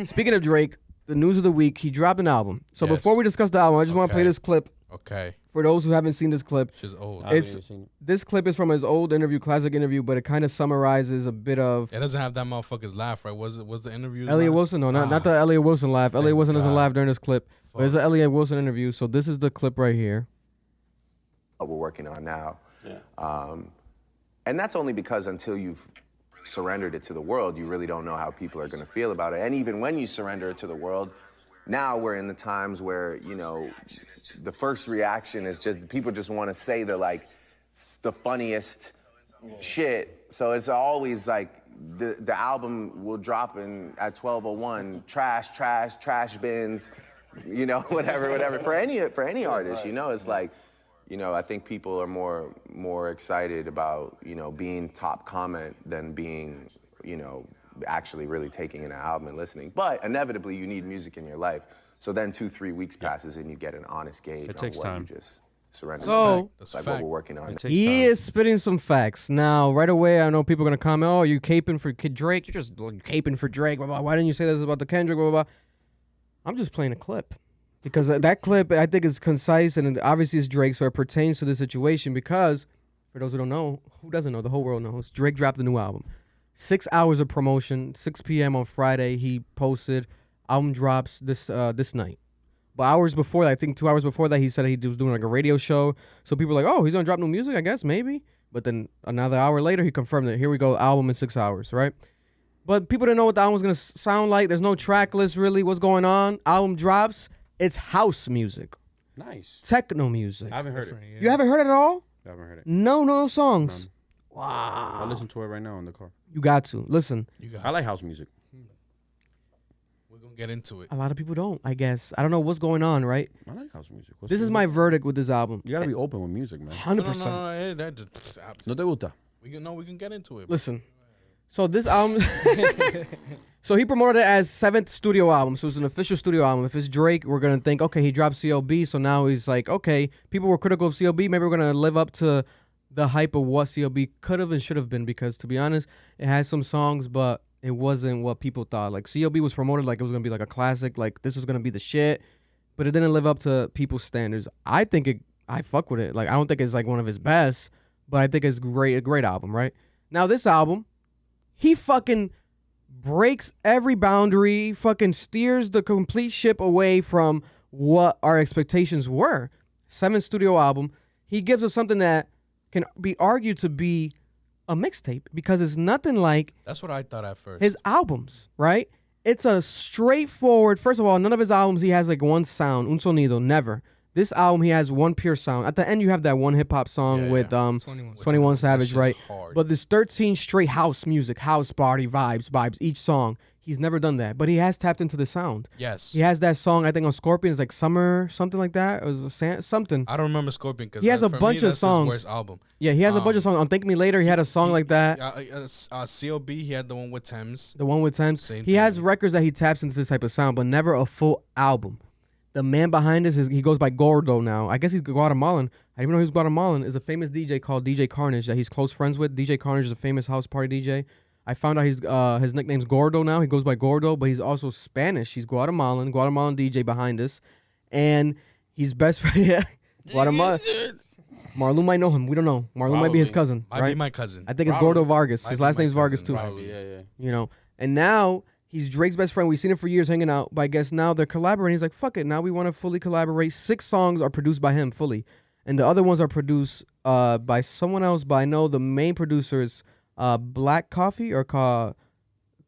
Speaking of Drake, the news of the week, he dropped an album. So before we discuss the album, I just want to play this clip. Okay. For those who haven't seen this clip, she's old. This clip is from his old interview, classic interview, but it kind of summarizes a bit of. It doesn't have that motherfucker's laugh, right? Was the interview? Elliot Wilson, no, not the Elliot Wilson laugh. Elliot Wilson doesn't laugh during this clip. But it's an Elliot Wilson interview. So this is the clip right here. What we're working on now, and that's only because until you've surrendered it to the world, you really don't know how people are going to feel about it. And even when you surrender it to the world, now we're in the times where, you know, the first reaction is just people just want to say the funniest shit. So it's always like the album will drop at 12:01, trash bins, you know, whatever. For any artist, you know, it's like, you know, I think people are more excited about, you know, being top comment than being, you know, actually really taking in an album and listening. But inevitably, you need music in your life. So then 2-3 weeks passes and you get an honest gauge on what you just surrendered. So that's like what we're working on. He is spitting some facts. Now, right away, I know people are going to comment, oh, you caping for Drake? You're just caping for Drake. Blah, blah. Why didn't you say this about the Kendrick? Blah, blah, blah. I'm just playing a clip. Because that clip, I think, is concise and obviously it's Drake, so it pertains to the situation. Because, for those who don't know, who doesn't know, the whole world knows, Drake dropped a new album. 6 hours of promotion, 6 p.m. on Friday, he posted, album drops this night. But hours before that, I think 2 hours before that, he said he was doing like a radio show. So people were like, oh, he's going to drop new music, I guess, maybe. But then another hour later, he confirmed it. Here we go, album in 6 hours, right? But people didn't know what the album was going to sound like. There's no track list, really. What's going on? Album drops. It's house music. Nice. Techno music. I haven't heard it. You haven't heard it at all? I haven't heard it. No songs. None. Wow. I'll listen to it right now in the car. You got to. Listen. I like house music. We're going to get into it. A lot of people don't, I guess. I don't know what's going on, right? I like house music. This is my verdict with this album. You got to be open with music, man. 100%. No te gusta? We can get into it. Listen. So this album... So he promoted it as 7th studio album. So it's an official studio album. If it's Drake, we're going to think, okay, he dropped CLB. So now he's like, okay, people were critical of CLB. Maybe we're going to live up to the hype of what CLB could have and should have been. Because to be honest, it has some songs, but it wasn't what people thought. Like CLB was promoted like it was going to be like a classic. Like this was going to be the shit. But it didn't live up to people's standards. I fuck with it. Like I don't think it's like one of his best. But I think it's a great album, right? Now this album, he fucking... breaks every boundary, fucking steers the complete ship away from what our expectations were. 7th studio album. He gives us something that can be argued to be a mixtape because it's nothing like... That's what I thought at first. His albums, right? It's a straightforward... First of all, none of his albums he has like one sound, un sonido, never. This album, he has one pure sound. At the end, you have that one hip-hop song with 21 Savage, right? Hard. But there's 13 straight house music, house party vibes, each song. He's never done that. But he has tapped into the sound. Yes. He has that song, I think, on Scorpion. It's like Summer, something like that. It was something. I don't remember Scorpion because he has a bunch of songs. His worst album. Yeah, he has a bunch of songs. On Thank Me Later, he had a song like that. CLB, he had the one with Thames. The one with Thames. Same he thing. has records that he taps into this type of sound, but never a full album. The man behind this he goes by Gordo now. I guess he's Guatemalan. I didn't even know he was Guatemalan. Is a famous DJ called DJ Carnage that he's close friends with. DJ Carnage is a famous house party DJ. I found out his nickname's Gordo now. He goes by Gordo, but he's also Spanish. He's Guatemalan DJ behind this. And he's best friend. Yeah, Guatemala. Marlon might know him. We don't know. Marlon might be his cousin. Might be my cousin. I think it's Gordo Vargas. Might his be last my name's Vargas cousin. too. Probably, yeah. You know, and now... he's Drake's best friend. We've seen him for years hanging out. But I guess now they're collaborating. He's like, fuck it. Now we want to fully collaborate. 6 songs are produced by him fully. And the other ones are produced by someone else. But I know the main producer is Black Coffee or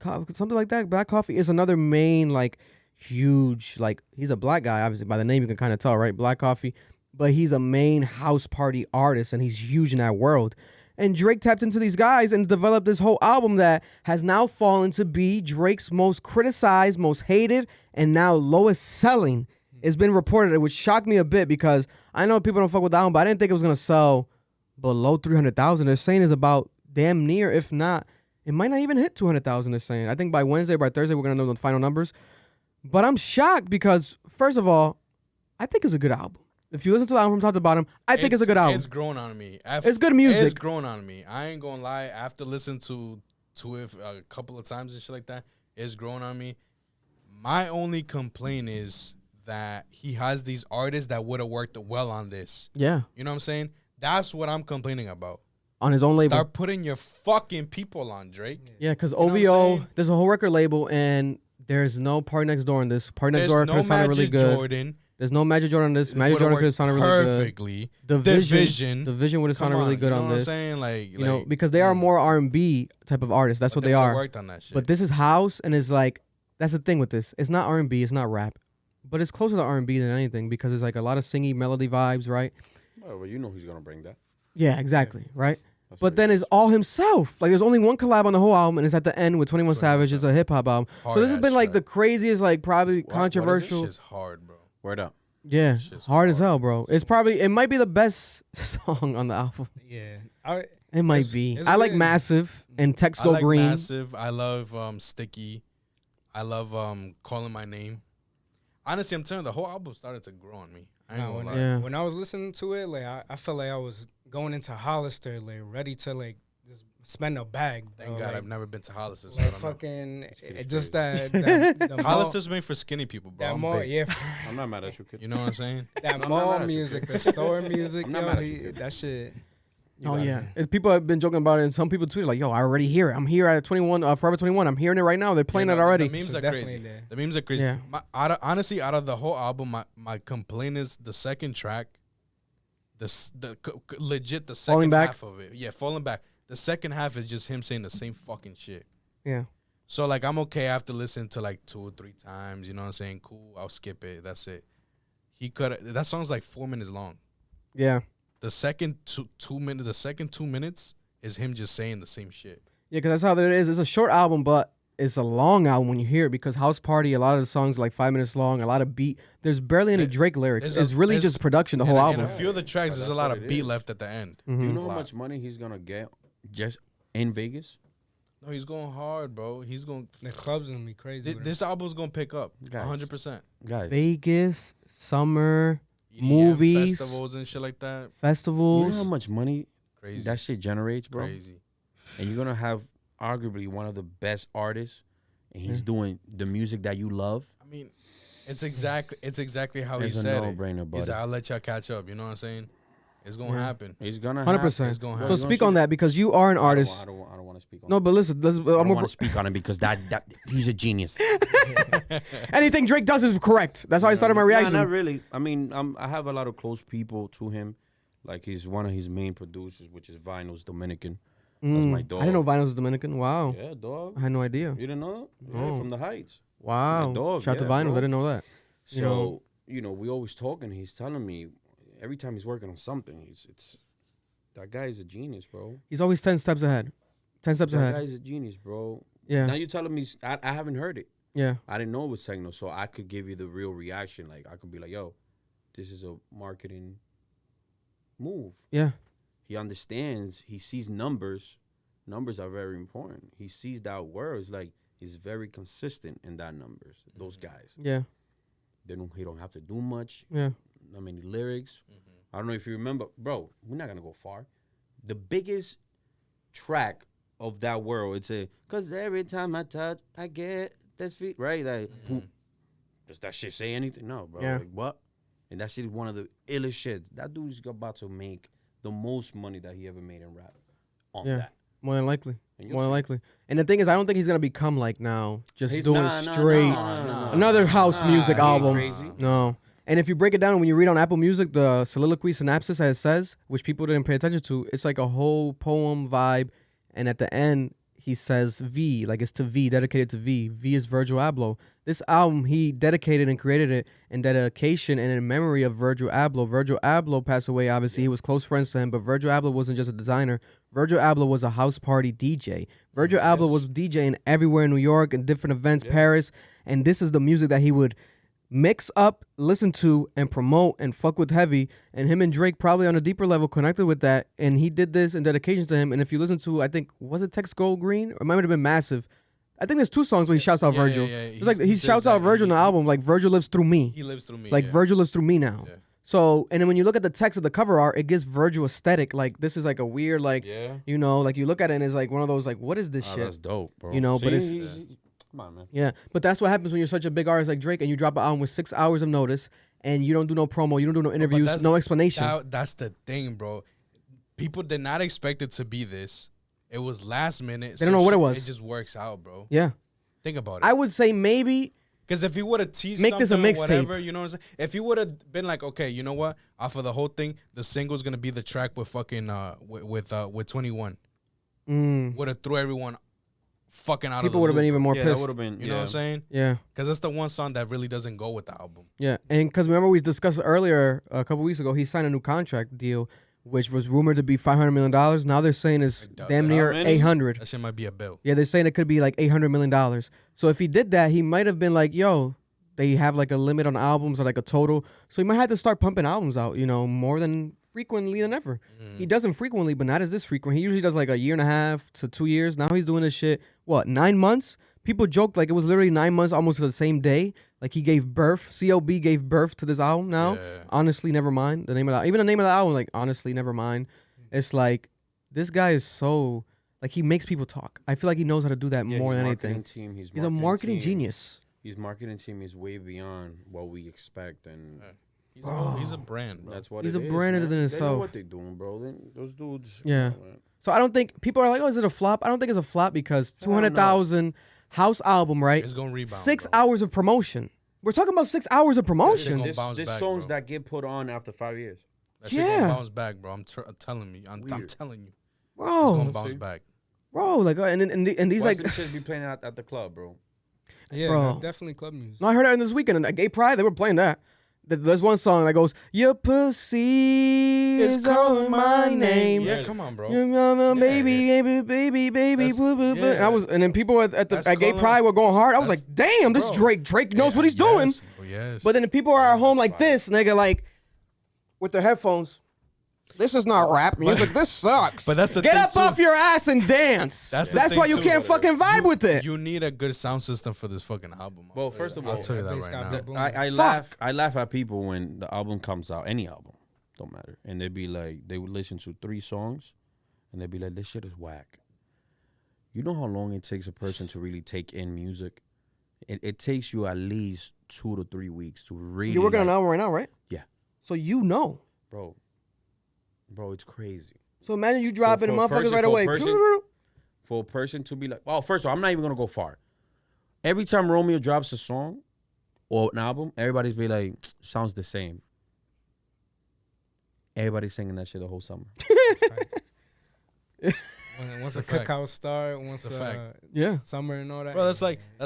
something like that. Black Coffee is another main, like, huge, like, he's a black guy. Obviously, by the name, you can kind of tell, right? Black Coffee. But he's a main house party artist. And he's huge in that world. And Drake tapped into these guys and developed this whole album that has now fallen to be Drake's most criticized, most hated, and now lowest selling. It's been reported, which shocked me a bit because I know people don't fuck with the album, but I didn't think it was going to sell below 300,000. They're saying it's about damn near, if not, it might not even hit 200,000, they're saying. I think by Wednesday, by Thursday, we're going to know the final numbers. But I'm shocked because, first of all, I think it's a good album. If you listen to the album from top to bottom, I think it's a good album. It's grown on me. It's good music. It's grown on me. I ain't gonna lie. After listening to it a couple of times and shit like that, it's grown on me. My only complaint is that he has these artists that would have worked well on this. Yeah. You know what I'm saying? That's what I'm complaining about. On his own label. Start putting your fucking people on, Drake. Yeah, because know what I'm OVO, saying? there's a whole record label, and there's no Party Next Door in this. Party Next There's Door no could have sounded really Magic good. Jordan. There's no Magic Jordan on this. It Magic would've Jordan could have worked sounded really good. perfectly. Division would have Come sounded really on, good you know on what this. I'm saying? Like, You know, because they are more R&B type of artists. That's what they are. Worked on that shit. But this is house, and it's like, that's the thing with this. It's not R&B, it's not rap, but it's closer to R&B than anything because it's like a lot of singy melody vibes, right? Well, you know he's gonna bring that. Yeah, exactly, right? That's But what then he it's all himself. Like there's only one collab on the whole album, and it's at the end with 21 Savage. It's a hip hop album. So this has been like the craziest, like probably What is it? controversial. Shit's hard, bro. Word up. Yeah, Shit's hard as hard. hell, bro. It's probably it might be the best song on the album. Yeah. It might It's- be. it's I like weird. Massive and Text I Go like Green. Massive. I love Sticky. I love Calling My Name. Honestly, I'm telling you, the whole album started to grow on me. I ain't gonna lie. Yeah. When I was listening to it, like I felt like I was going into Hollister, like ready to like just spend a bag. Thank bro, God like, I've never been to Hollister. So like I don't know. fucking kid is just crazy. the mall, Hollister's made for skinny people, bro. that I'm mall, big. yeah, I'm not mad at you, kid. You know what I'm saying? that not mall mad at you, music, kid. the store music, I'm not yo, mad at you, kid. that shit. Oh got yeah, me. It's people have been joking about it, and some people tweeted like, "Yo, I already hear it. I'm here at 21, Forever 21. I'm hearing it right now. They're playing You it know, already." The memes So are definitely crazy. there. The memes are crazy. Yeah. Honestly, out of the whole album, my complaint is the second track. Legit the Falling second Back? half of it. Yeah, Falling Back. The second half is just him saying the same fucking shit. Yeah, So like I'm okay after listening to like 2 or 3 times. You know what I'm saying? Cool. I'll skip it. That's it. He could. That song's like 4 minutes long. yeah, The second two minutes. The second 2 minutes is him just saying the same shit. yeah. Because that's how it is. It's a short album, but it's a long album when you hear it. Because House Party, a lot of the songs are like 5 minutes long. A lot of beat. There's barely any Drake lyrics. It's really just production. The whole And album. a few of the tracks, there's a lot what of it beat is. left at the end. Do you know Lot. how much money he's gonna get just in Vegas? No, he's going hard, bro. He's going. The club's gonna be crazy. with This album's gonna pick up, Guys. 100%. Guys, Vegas, summer, EDM Movies. festivals and shit like that. you festivals. know how much money Crazy, that shit generates, bro? crazy. And you're gonna have arguably one of the best artists, and he's doing the music that you love. I mean, it's exactly how he It's a said no-brainer, it. buddy. He's like, I'll let y'all catch up. You know what I'm saying? It's gonna Yeah. happen. He's gonna 100%. It's gonna So happen. speak on that because you are an artist. I don't want to speak on. No, it. but listen, I don't want to speak on it because that he's a genius. anything Drake does is correct. That's how I started my reaction. Nah, not really. I mean, I have a lot of close people to him. Like he's one of his main producers, which is Vinyl's Dominican. That's my dog. I didn't know Vinyl was Dominican. Wow. Yeah, dog. I had no idea. You didn't know? Yeah, Oh. from the Heights. Wow. My dog, Shout out to yeah, Vinyls. bro. I didn't know that. So we always talking. He's telling me every time he's working on something, it's that guy is a genius, bro. He's always 10 steps ahead. 10 steps That ahead. guy is a genius, bro. Yeah. Now you're telling me I haven't heard it. Yeah. I didn't know it was techno, so I could give you the real reaction. Like I could be like, "Yo, this is a marketing move." Yeah. He understands. He sees numbers. Numbers are very important. He sees that words like he's very consistent in that numbers. Those guys, Yeah. he don't have to do much. Yeah. Not many lyrics. I don't know if you remember, bro. We're not gonna go far. The biggest track of that world, it's a cause every time I touch, I get this feet right. Like, does that shit say anything? No, bro. Yeah. Like what? And that shit is one of the illest shit. That dude's about to make the most money that he ever made in rap on Yeah. that. More than likely. And you'll More than see. likely. And the thing is, I don't think he's going to become like now, just He's doing nah, straight. nah. Another house music he ain't album. crazy. No. And if you break it down, when you read on Apple Music, the soliloquy synopsis, as it says, which people didn't pay attention to, it's like a whole poem vibe. And at the end, he says V, like it's to V, dedicated to V. V is Virgil Abloh. This album, he dedicated and created it in dedication and in memory of Virgil Abloh. Virgil Abloh passed away, obviously. He was close friends to him, but Virgil Abloh wasn't just a designer. Virgil Abloh was a house party DJ. Virgil Abloh was DJing everywhere in New York and different events, Paris. And this is the music that he would mix up, listen to, and promote and fuck with heavy. And him and Drake probably on a deeper level connected with that. And he did this in dedication to him. And if you listen to, I think, was it Text Gold Green? Or it might have been Massive. I think there's 2 songs where he shouts out Yeah, Virgil. yeah, yeah. It's like He he says shouts out that Virgil in the he- album, like Virgil lives through me. He lives through me. Like yeah. Virgil lives through me now. Yeah. So, and then when you look at the text of the cover art, it gives Virgil aesthetic. Like this is like a weird, like Yeah. you know, like you look at it and it's like one of those like, what is this Oh, shit? that's dope, bro. You know, but it's- he's- Come on, man. Yeah, but that's what happens when you're such a big artist like Drake and you drop an album with 6 hours of notice and you don't do no promo, you don't do no interviews, no explanation. That's the thing, bro. People did not expect it to be this. It was last minute. They don't know what it was. It just works out, bro. Yeah. Think about it. I would say maybe Because if he would have teased Make something this a or mixtape. whatever, you know what I'm saying? If he would have been like, okay, you know what? Off of the whole thing, the single's gonna be the track with fucking with 21. Would have threw everyone fucking out of the people would have been loop. even more Yeah, pissed. that would have been. You know what I'm saying? Yeah. Because that's the one song that really doesn't go with the album. Yeah, and because remember we discussed earlier a couple weeks ago, he signed a new contract deal, which was rumored to be $500 million. Now they're saying it's damn near How many? 800. That shit might be a bill. Yeah, they're saying it could be like $800 million. So if he did that, he might have been like, yo, they have like a limit on albums or like a total. So he might have to start pumping albums out, you know, more than frequently than ever. He doesn't frequently, but not as this frequent. He usually does like a year and a half to 2 years. Now he's doing this shit, 9 months? People joked like it was literally 9 months almost to the same day. Like he gave birth, CLB gave birth to this album now. Yeah. Honestly, never mind. The name of even the name of the album, like honestly, never mind. It's like this guy is so like he makes people talk. I feel like he knows how to do that more than anything. Team, He's a marketing genius. His marketing team is way beyond what we expect, and He's a brand, bro. that's what He's it a is, brand man. in They know itself. what they doing, bro. Those dudes. Yeah. Man. So I don't think people are like, oh, is it a flop? I don't think it's a flop because 200,000 house album, right? It's gonna rebound. 6 bro. hours of promotion. We're talking about 6 hours of promotion. This bounce This back, songs bro. that get put on after 5 years. That shit Yeah. gonna bounce back, bro. I'm telling you. I'm telling you. It's Bro, gonna bounce back. like, and these Watch like, them shits be playing at the club, bro. Yeah, Bro. no, definitely club music. no, I heard it this weekend at Gay Pride. They were playing that. There's one song that goes, "Your pussy is calling my name." Yeah, come on, bro. Your mama, baby, baby, That's- boo, boo, boo. And I was, and then people at That's Gay calling- Pride were going hard. I was that's- like, damn, this is bro. Drake. Drake knows what he's doing. Yes, bro, yes. But then the people are at home like this, nigga, like with their headphones. This is not rap music. This sucks. But that's the Get thing, up too. off your ass and dance. That's That's, the thing, why you too, can't fucking vibe with it. You need a good sound system for this fucking album. Well, first of all, I'll tell you that Everybody's right got now. that boom. I laugh at people when the album comes out, any album, don't matter, and they'd be like, they would listen to 3 songs, and they'd be like, this shit is whack. You know how long it takes a person to really take in music? It takes you at least 2 to 3 weeks to really. You're working on an like- album right now, right? Yeah, So you know. bro, it's crazy. So imagine you dropping for a motherfuckers person- right for a away. person- For a person to be like, well, first of all, I'm not even gonna go far. Every time Romeo drops a song or an album, everybody's be like, sounds the same. Everybody's singing that shit the whole summer. Once the fact. cookout start, once It's a fact. Yeah. summer and all that. Bro, that's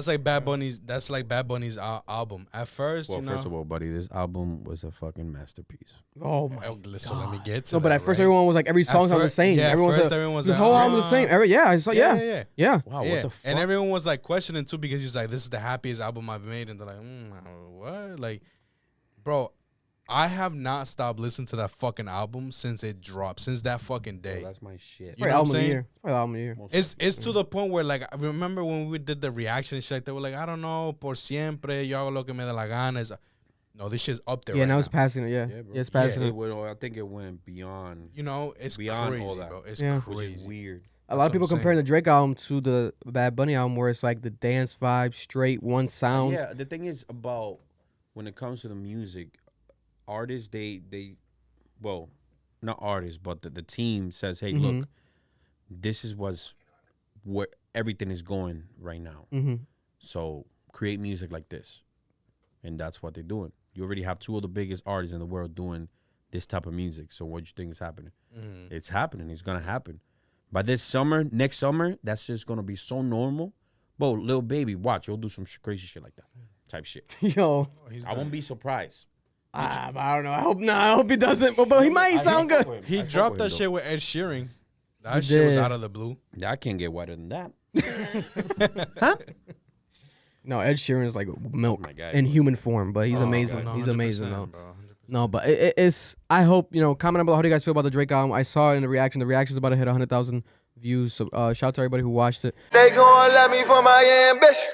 like Bad Bunny's. That's like Bad Bunny's album. At first, Well, you know. first of all, buddy, this album was a fucking masterpiece. Oh my. So let me get to No, but that, at first right? everyone was like, every song sounds the first- same. yeah, at Everyone first said, everyone was the like, whole album the same. Yeah, I saw. Yeah. yeah. Wow, Yeah. what the fuck? And everyone was like questioning too because he's like, this is the happiest album I've made. And they're like, what? Like, bro, I have not stopped listening to that fucking album since it dropped, since that fucking Bro, day. that's my shit. You know what I'm album of the saying? year. Probably album of the year. Most It's to the point where, like, I remember when we did the reaction and shit like that, we're like, I don't know, por siempre, yo hago lo que me da la gana. No, this shit's up there Yeah, right now now. it's passing it. Yeah, Yeah, bro. it's passing Yeah, it. I think it went beyond. You know, it's Beyond crazy, all that. bro. It's Yeah. Which crazy. is weird. A lot of That's what people I'm comparing saying. the Drake album to the Bad Bunny album, where it's like the dance vibe, straight one sound. Yeah, the thing is about when it comes to the music, artists well, not artists, but the team says, hey, look, this is where everything is going right now. So create music like this, and that's what they're doing. You already have 2 of the biggest artists in the world doing this type of music. So what do you think is happening? It's happening. It's gonna happen. By this summer, next summer, that's just gonna be so normal. Bro, Lil Baby, watch, you'll do some crazy shit like that, type shit. Yo, I won't be surprised. I don't know. I hope not. I hope he doesn't. But he might sound good. He dropped that shit with Ed Sheeran. That He shit was did. out of the blue. I can't get whiter than that. No, Ed Sheeran is like milk my God. in human form, but he's Oh, amazing. no, He's amazing 100%, though. bro, 100%. No, but it's. I hope comment below how do you guys feel about the Drake album. I saw it in the reaction. The reaction's about to hit 100,000 views. So shout out to everybody who watched it. They gon' love me for my ambition.